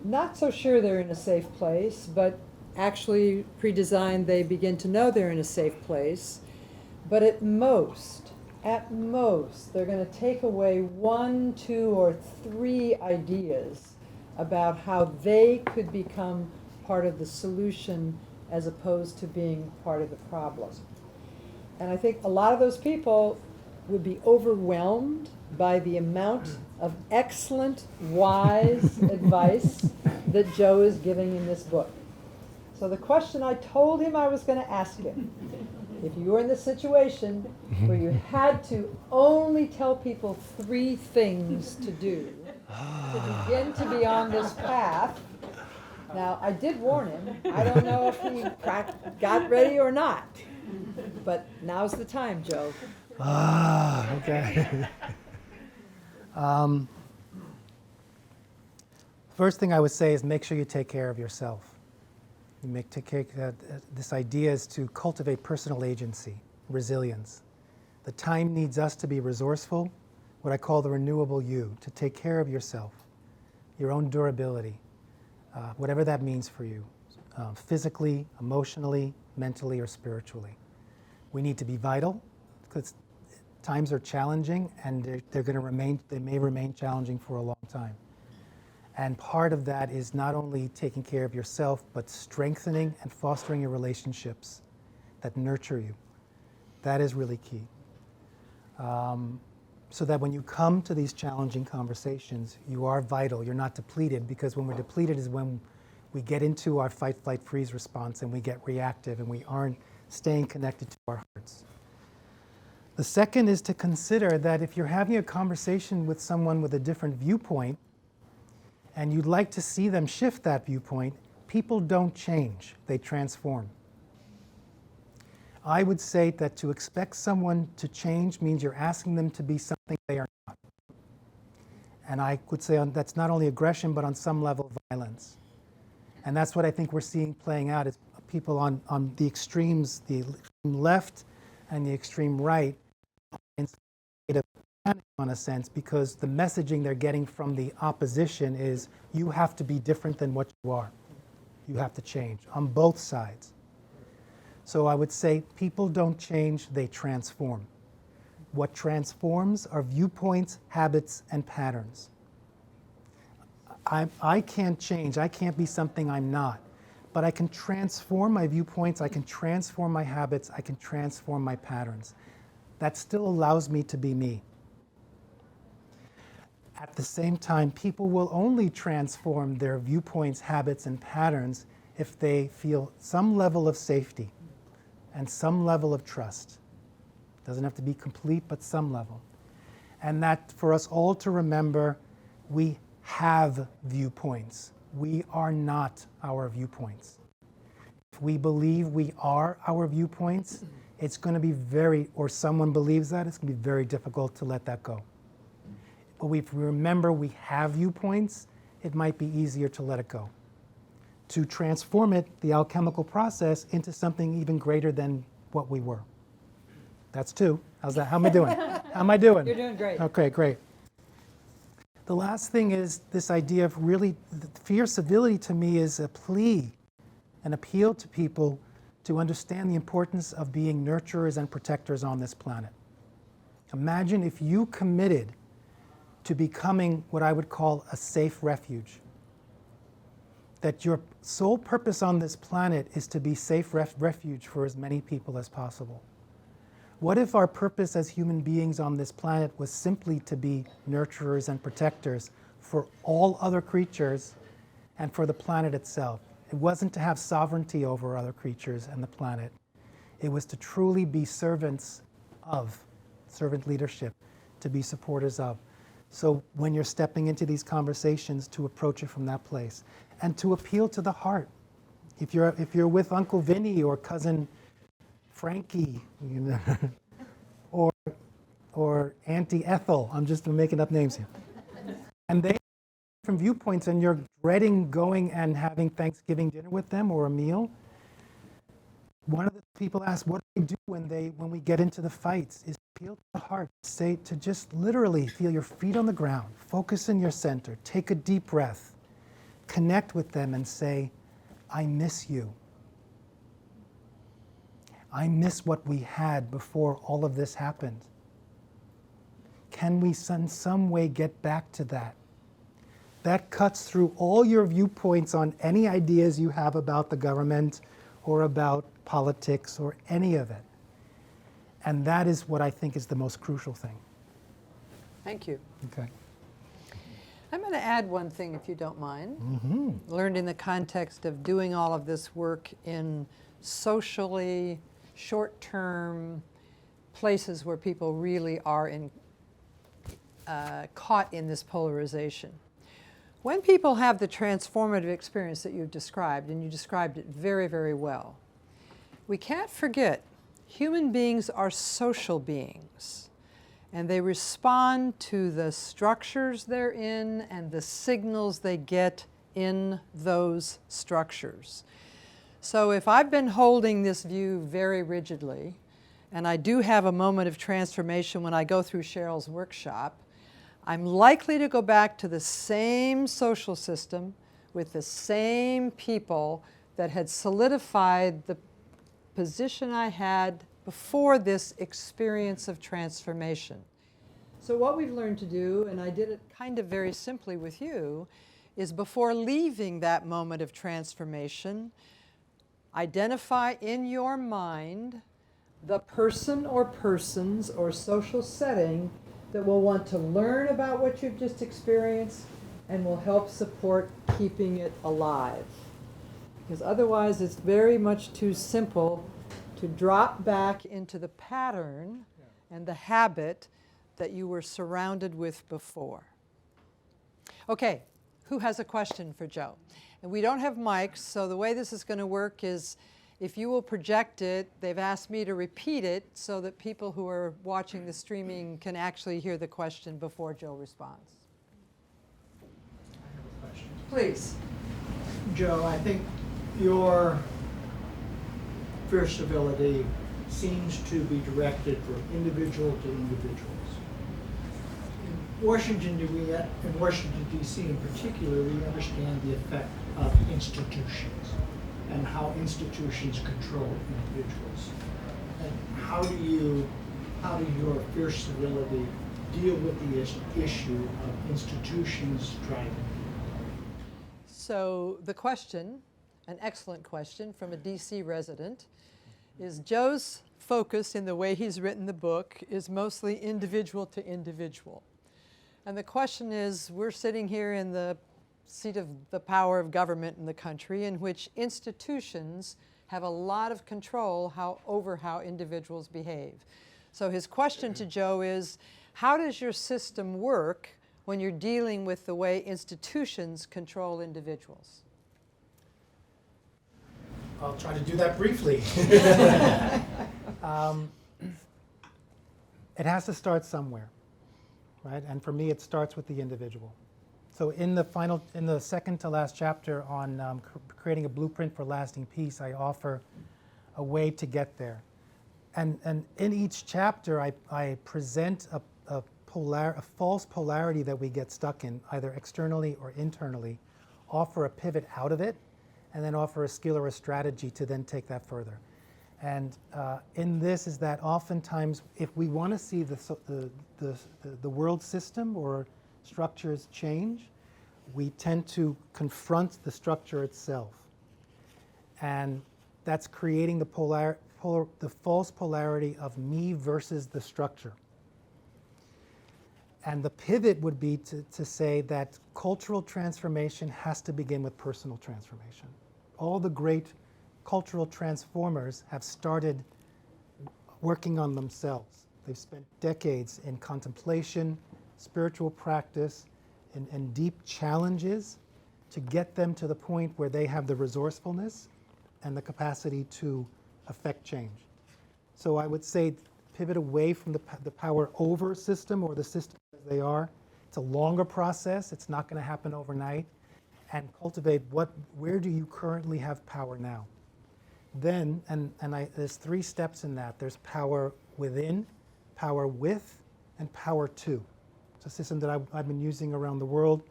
not so sure they're in a safe place, but actually pre-designed they begin to know they're in a safe place. But at most, they're going to take away 1, 2, or 3 ideas about how they could become part of the solution as opposed to being part of the problem. And I think a lot of those people would be overwhelmed by the amount of excellent, wise advice that Joe is giving in this book. So the question I told him I was going to ask him if you were in the situation where you had to only tell people 3 things to do to begin to be on this path. Now, I did warn him. I don't know if he got ready or not. But now's the time, Joe. Okay. First thing I would say is make sure you take care of yourself. This idea is to cultivate personal agency, resilience. The time needs us to be resourceful, what I call the renewable you, to take care of yourself, your own durability, whatever that means for you, physically, emotionally, mentally, or spiritually. We need to be vital because times are challenging and they may remain challenging for a long time. And part of that is not only taking care of yourself, but strengthening and fostering your relationships that nurture you. That is really key. So that when you come to these challenging conversations, you are vital, you're not depleted, because when we're depleted is when we get into our fight, flight, freeze response and we get reactive and we aren't staying connected to our hearts. The second is to consider that if you're having a conversation with someone with a different viewpoint, and you'd like to see them shift that viewpoint, people don't change, they transform. I would say that to expect someone to change means you're asking them to be something they are not. And I would say that's not only aggression, but on some level violence. And that's what I think we're seeing playing out is people on the extremes, the extreme left and the extreme right, in state of panic on a sense, because the messaging they're getting from the opposition is you have to be different than what you are. You have to change on both sides. So I would say people don't change, they transform. What transforms are viewpoints, habits, and patterns. I can't change, I can't be something I'm not, but I can transform my viewpoints, I can transform my habits, I can transform my patterns. That still allows me to be me. At the same time, people will only transform their viewpoints, habits, and patterns if they feel some level of safety and some level of trust. Doesn't have to be complete, but some level. And that for us all to remember, we have viewpoints. We are not our viewpoints. If we believe we are our viewpoints, it's going to be or someone believes that, it's going to be very difficult to let that go. But if we remember we have viewpoints, it might be easier to let it go. To transform it, the alchemical process, into something even greater than what we were. That's 2. How's that? How am I doing? How am I doing? You're doing great. Okay, great. The last thing is this idea of really, fear civility to me is a plea, an appeal to people to understand the importance of being nurturers and protectors on this planet. Imagine if you committed to becoming what I would call a safe refuge. That your sole purpose on this planet is to be safe refuge for as many people as possible. What if our purpose as human beings on this planet was simply to be nurturers and protectors for all other creatures and for the planet itself? It wasn't to have sovereignty over other creatures and the planet. It was to truly be servants of, servant leadership, to be supporters of. So when you're stepping into these conversations, to approach it from that place and to appeal to the heart. If you're with Uncle Vinny or Cousin Frankie, you know, or Auntie Ethel, I'm just making up names here, and they have different viewpoints and you're dreading going and having Thanksgiving dinner with them or a meal, one of the people asked, what do they do when we get into the fights? Is appeal to the heart, say to just literally feel your feet on the ground, focus in your center, take a deep breath, connect with them and say, I miss you. I miss what we had before all of this happened. Can we in some way get back to that? That cuts through all your viewpoints on any ideas you have about the government or about politics or any of it. And that is what I think is the most crucial thing. Thank you. Okay. I'm going to add one thing, if you don't mind. Mm-hmm. Learned in the context of doing all of this work in socially short-term places where people really are caught in this polarization. When people have the transformative experience that you've described, and you described it very, very well, we can't forget human beings are social beings, and they respond to the structures they're in and the signals they get in those structures. So if I've been holding this view very rigidly, and I do have a moment of transformation when I go through Cheryl's workshop, I'm likely to go back to the same social system with the same people that had solidified the position I had before this experience of transformation. So what we've learned to do, and I did it kind of very simply with you, is before leaving that moment of transformation, identify in your mind the person or persons or social setting that will want to learn about what you've just experienced and will help support keeping it alive. Because otherwise it's very much too simple to drop back into the pattern and the habit that you were surrounded with before. Okay, who has a question for Joe? And we don't have mics, so the way this is going to work is if you will project it, they've asked me to repeat it so that people who are watching the streaming can actually hear the question before Joe responds. I have a question. Please. Joe, I think your fierce civility seems to be directed from individual to individuals. In Washington, D.C. in particular, we understand the effect of institutions and how institutions control individuals. And how do your fierce civility deal with the issue of institutions driving people? So the question, an excellent question from a DC resident, is Joe's focus in the way he's written the book is mostly individual to individual. And the question is, we're sitting here in the seat of the power of government in the country in which institutions have a lot of control over how individuals behave. So his question to Joe is, how does your system work when you're dealing with the way institutions control individuals? I'll try to do that briefly. It has to start somewhere, right? And for me, it starts with the individual. So in the second to last chapter on creating a blueprint for lasting peace, I offer a way to get there. And in each chapter, I present a false polarity that we get stuck in, either externally or internally, offer a pivot out of it, and then offer a skill or a strategy to then take that further. And in this is that oftentimes, if we want to see the world system or structures change, we tend to confront the structure itself. And that's creating the false polarity of me versus the structure. And the pivot would be to say that cultural transformation has to begin with personal transformation. All the great cultural transformers have started working on themselves. They've spent decades in contemplation, spiritual practice, and deep challenges to get them to the point where they have the resourcefulness and the capacity to affect change. So I would say pivot away from the power over system or the system as they are. It's a longer process. It's not going to happen overnight. And cultivate where do you currently have power now? Then, there's 3 steps in that. There's power within, power with, and power to. It's a system that I've been using around the world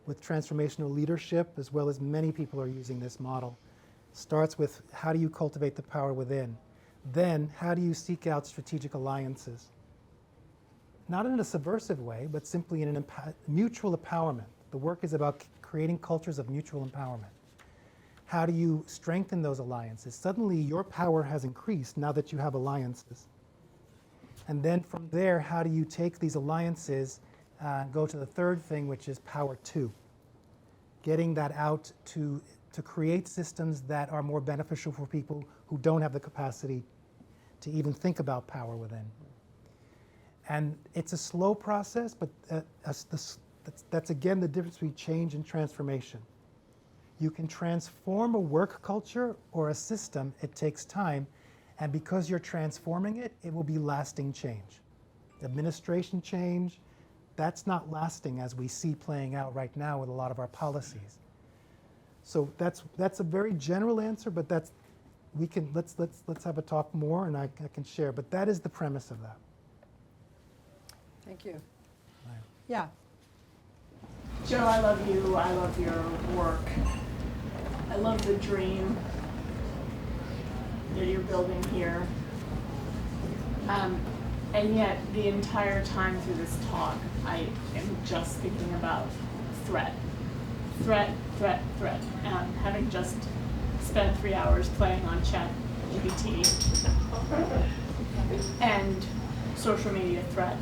with transformational leadership, as well as many people are using this model. Starts with how do you cultivate the power within? Then, how do you seek out strategic alliances? Not in a subversive way, but simply in an mutual empowerment. The work is about creating cultures of mutual empowerment. How do you strengthen those alliances? Suddenly, your power has increased now that you have alliances. And then from there, how do you take these alliances and go to the third thing, which is power to? Getting that out to create systems that are more beneficial for people who don't have the capacity to even think about power within. And it's a slow process, but that's again the difference between change and transformation. You can transform a work culture or a system, it takes time, and because you're transforming it, it will be lasting change. Administration change, that's not lasting as we see playing out right now with a lot of our policies. So that's a very general answer, but let's have a talk more and I can share, but that is the premise of that. Thank you. Right. Yeah. Joe, I love you. I love your work. I love the dream that you're building here. And yet, the entire time through this talk, I am just thinking about threat. Threat, threat, threat. Having just spent 3 hours playing on ChatGPT and social media threat,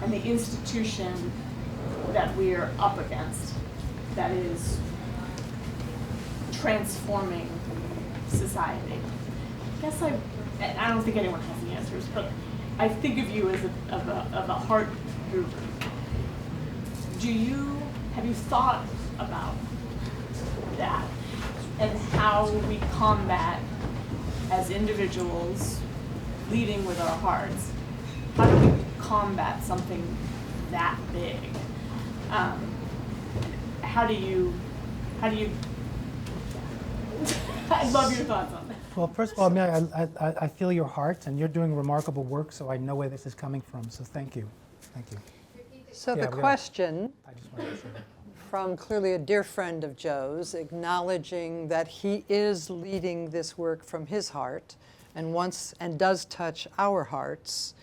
and the institution that we're up against that is transforming society. I don't think anyone has the answers, but I think of you as a heart mover. Have you thought about that and how we combat as individuals leading with our hearts? How do we combat something that big? How do you I'd love your thoughts on that. Well, first of all, I feel your heart, and you're doing remarkable work, so I know where this is coming from, so thank you. Thank you. So Yeah, the we are. question I just wanted to say that. from clearly a dear friend of Joe's, acknowledging that he is leading this work from his heart and does touch our hearts,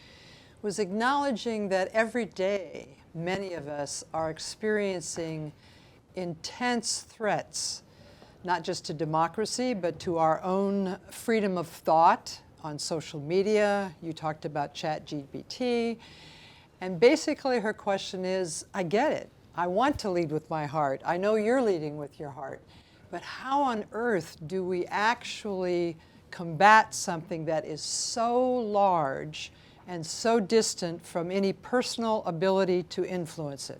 was acknowledging that every day many of us are experiencing intense threats, not just to democracy, but to our own freedom of thought on social media. You talked about ChatGPT. And basically her question is, I get it. I want to lead with my heart. I know you're leading with your heart. But how on earth do we actually combat something that is so large and so distant from any personal ability to influence it?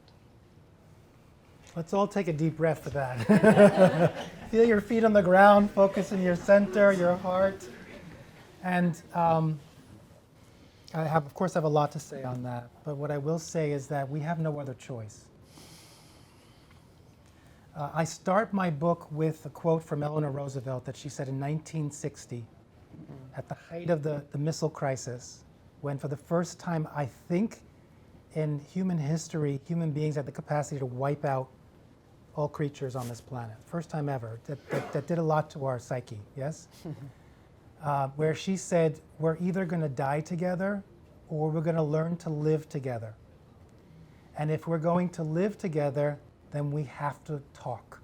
Let's all take a deep breath for that. Feel your feet on the ground, focus in your center, your heart. And of course, I have a lot to say on that. But what I will say is that we have no other choice. I start my book with a quote from Eleanor Roosevelt that she said in 1960, at the height of the missile crisis, when for the first time, I think, in human history, human beings had the capacity to wipe out all creatures on this planet. First time ever. That did a lot to our psyche, yes? Where she said, we're either going to die together or we're going to learn to live together. And if we're going to live together, then we have to talk.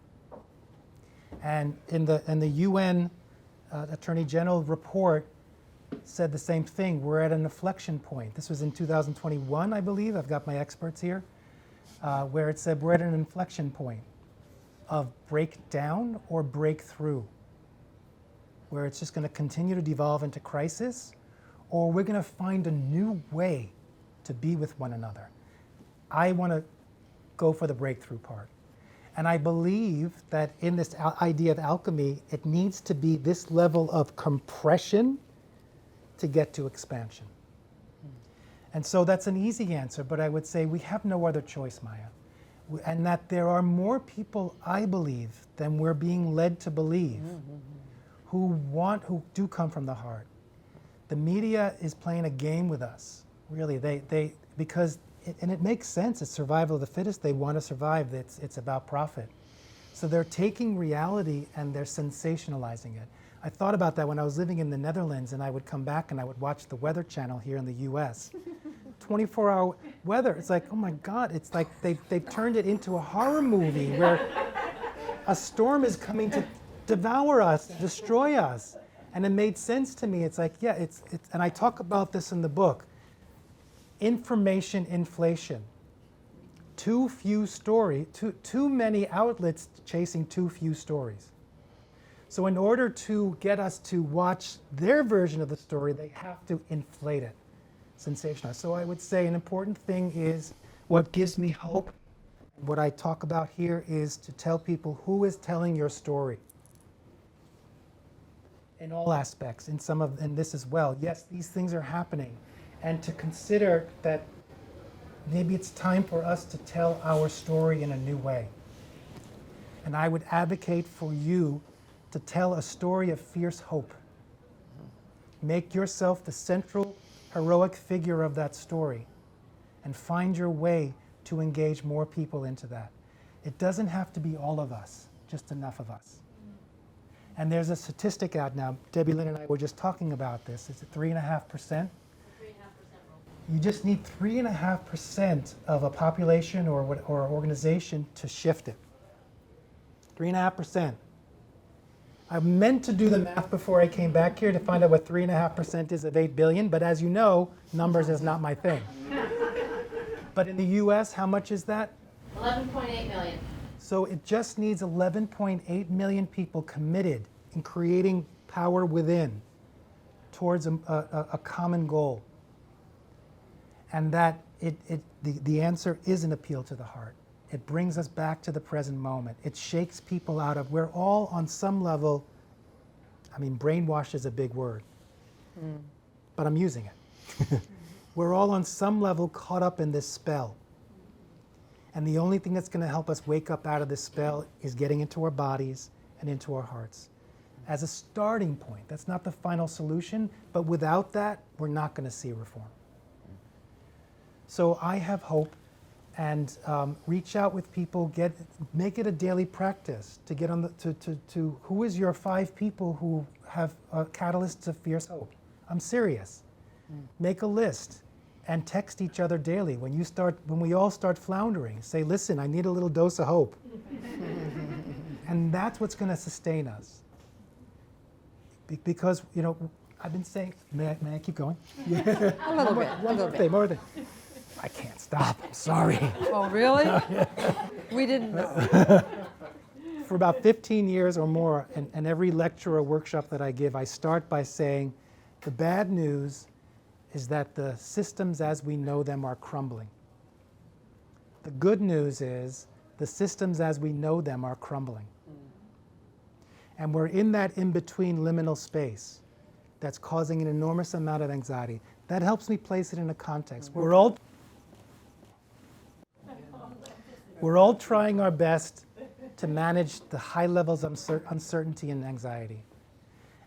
And in the UN Attorney General report said the same thing. We're at an inflection point. This was in 2021, I believe. I've got my experts here, where it said we're at an inflection point of breakdown or breakthrough, where it's just going to continue to devolve into crisis, or we're going to find a new way to be with one another. I want to go for the breakthrough part. And I believe that in this idea of alchemy, it needs to be this level of compression to get to expansion. And so that's an easy answer, but I would say we have no other choice, Maya. And that there are more people, I believe, than we're being led to believe, who do come from the heart. The media is playing a game with us, really. Because it makes sense. It's survival of the fittest. They want to survive. It's about profit. So they're taking reality and they're sensationalizing it. I thought about that when I was living in the Netherlands, and I would come back and I would watch the Weather Channel here in the US. 24-hour weather. It's like, oh my God, it's like they've turned it into a horror movie where a storm is coming to devour us, destroy us. And it made sense to me. It's like, yeah, it's and I talk about this in the book. Information inflation. Too many outlets chasing too few stories. So in order to get us to watch their version of the story, they have to inflate it, sensationalize. So I would say an important thing is what gives me hope. What I talk about here is to tell people who is telling your story in all aspects, in this as well. Yes, these things are happening. And to consider that maybe it's time for us to tell our story in a new way. And I would advocate for you to tell a story of fierce hope. Make yourself the central heroic figure of that story and find your way to engage more people into that. It doesn't have to be all of us, just enough of us. And there's a statistic out now. Debbie Lynn and I were just talking about this. Is it 3.5%? You just need 3.5% of a population or organization to shift it. 3.5%. I meant to do the math before I came back here to find out what 3.5% is of 8 billion, but as you know, numbers is not my thing. But in the US, how much is that? 11.8 million. So it just needs 11.8 million people committed in creating power within towards a common goal. And that the answer is an appeal to the heart. It brings us back to the present moment. It shakes people out of, we're all on some level, I mean, brainwash is a big word, but I'm using it. We're all on some level caught up in this spell. And the only thing that's going to help us wake up out of this spell is getting into our bodies and into our hearts. As a starting point, that's not the final solution, but without that, we're not going to see reform. So I have hope, and reach out with people, make it a daily practice to get on to who is your 5 people who have catalysts of fierce hope. I'm serious. Make a list and text each other daily. When we all start floundering, say, listen, I need a little dose of hope. And that's what's going to sustain us. Because, you know, I've been saying, may I keep going? A little bit, a little bit. More than. I can't stop, I'm sorry. Oh, really? We didn't know. For about 15 years or more, and every lecture or workshop that I give, I start by saying, the bad news is that the systems as we know them are crumbling. The good news is the systems as we know them are crumbling. And we're in that in-between liminal space that's causing an enormous amount of anxiety. That helps me place it in a context. We're all trying our best to manage the high levels of uncertainty and anxiety.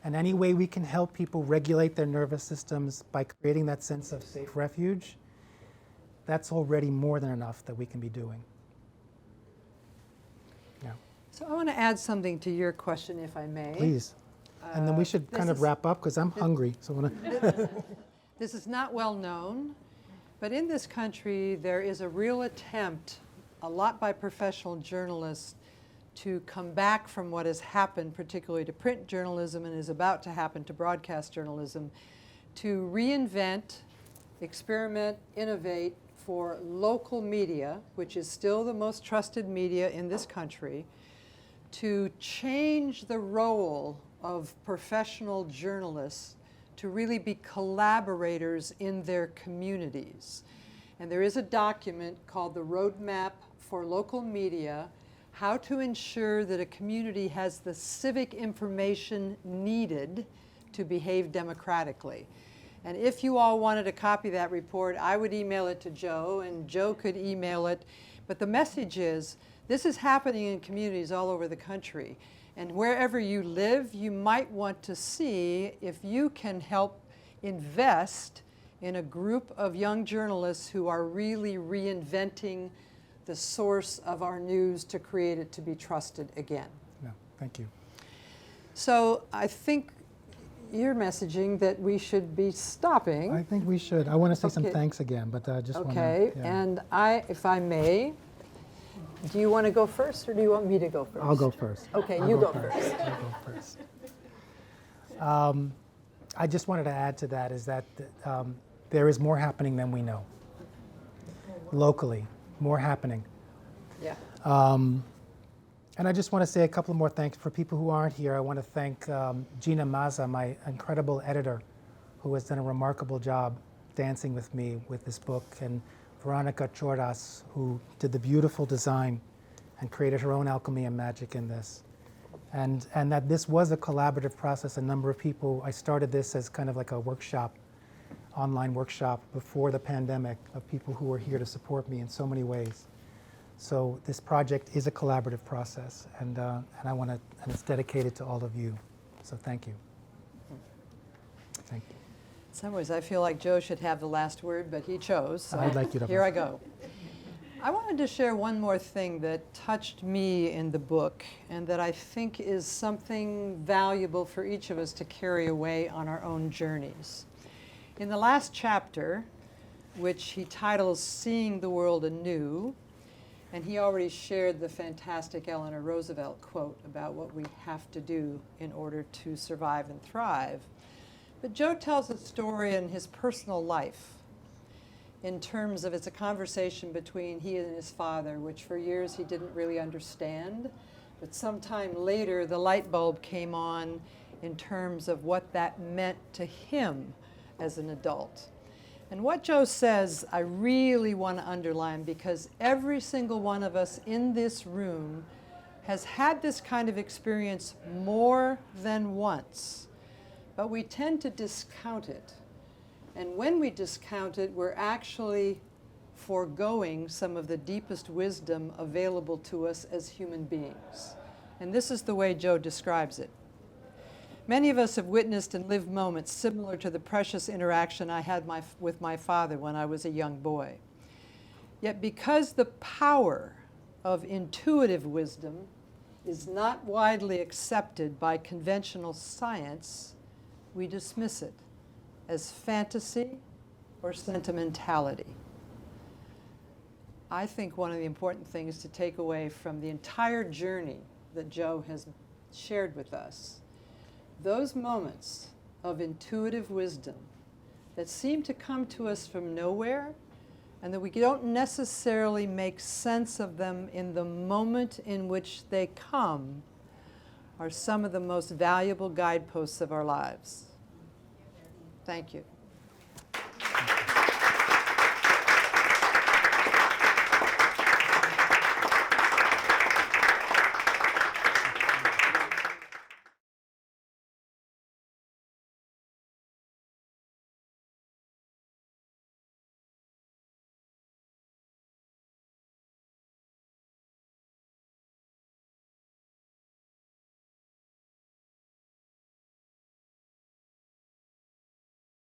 And any way we can help people regulate their nervous systems by creating that sense of safe refuge, that's already more than enough that we can be doing. Yeah. So I want to add something to your question, if I may. Please. And then we should kind of wrap up because I'm hungry. So I wanna This is not well known, but in this country there is a real attempt, a lot by professional journalists, to come back from what has happened, particularly to print journalism and is about to happen to broadcast journalism, to reinvent, experiment, innovate for local media, which is still the most trusted media in this country, to change the role of professional journalists to really be collaborators in their communities. And there is a document called the Roadmap for Local Media, how to ensure that a community has the civic information needed to behave democratically. And if you all wanted a copy of that report, I would email it to Joe, and Joe could email it. But the message is, this is happening in communities all over the country. And wherever you live, you might want to see if you can help invest in a group of young journalists who are really reinventing the source of our news to create it to be trusted again. No, thank you. So I think you're messaging that we should be stopping. I think we should. I want to say some Okay. thanks again, but I just want to. Okay, and if I may, do you want to go first or do you want me to go first? I'll go first. Okay, I'll you go first. I'll go first. I just wanted to add to that is that there is more happening than we know. Locally, more happening. Yeah. And I just want to say a couple more thanks for people who aren't here. I want to thank Gina Maza, my incredible editor, who has done a remarkable job dancing with me with this book, and Veronica Choras, who did the beautiful design and created her own alchemy and magic in this. And that this was a collaborative process. A number of people, I started this as kind of like a workshop, online workshop before the pandemic, of people who were here to support me in so many ways. So this project is a collaborative process, and I want to, and it's dedicated to all of you. So thank you. Thank you. In some ways, I feel like Joe should have the last word, but he chose. So I'd like you to. here I go. I wanted to share one more thing that touched me in the book, and that I think is something valuable for each of us to carry away on our own journeys. In the last chapter, which he titles Seeing the World Anew, and he already shared the fantastic Eleanor Roosevelt quote about what we have to do in order to survive and thrive. But Joe tells a story in his personal life in terms of it's a conversation between he and his father, which for years he didn't really understand. But sometime later, the light bulb came on in terms of what that meant to him as an adult. And what Joe says, I really want to underline, because every single one of us in this room has had this kind of experience more than once, but we tend to discount it. And when we discount it, we're actually foregoing some of the deepest wisdom available to us as human beings. And this is the way Joe describes it. Many of us have witnessed and lived moments similar to the precious interaction I had with my father when I was a young boy. Yet because the power of intuitive wisdom is not widely accepted by conventional science, we dismiss it as fantasy or sentimentality. I think one of the important things to take away from the entire journey that Joe has shared with us, those moments of intuitive wisdom that seem to come to us from nowhere, and that we don't necessarily make sense of them in the moment in which they come, are some of the most valuable guideposts of our lives. Thank you.